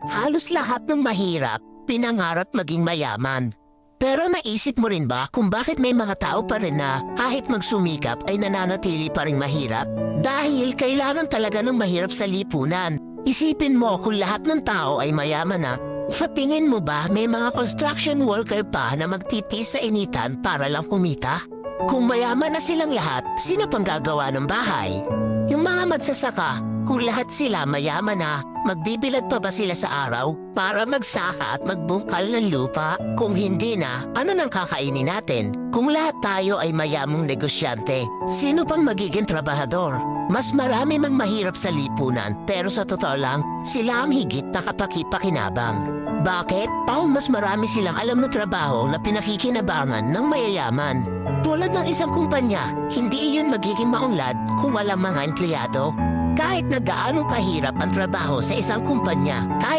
Halos lahat ng mahirap, pinangarap maging mayaman. Pero naisip mo rin ba kung bakit may mga tao pa rin na kahit magsumikap ay nananatili pa rin mahirap? Dahil kailangan talaga ng mahirap sa lipunan. Isipin mo kung lahat ng tao ay mayaman na, sa tingin mo ba may mga construction worker pa na magtitis sa initan para lang kumita? Kung mayaman na silang lahat, sino pang gagawa ng bahay? Yung mga magsasaka, kung lahat sila mayaman na, magbibilad pa ba sila sa araw para magsaka at magbungkal ng lupa? Kung hindi na, ano nang kakainin natin? Kung lahat tayo ay mayamang negosyante, sino pang magiging trabahador? Mas marami mang mahirap sa lipunan, pero sa totoo lang, sila ang higit na kapakipakinabang. Bakit? Mas marami silang alam na trabaho na pinakikinabangan ng mayayaman. Tulad ng isang kumpanya, hindi iyon magiging maunlad kung walang mga empleyado. Kahit na gaano kahirap ang trabaho sa isang kumpanya, kahit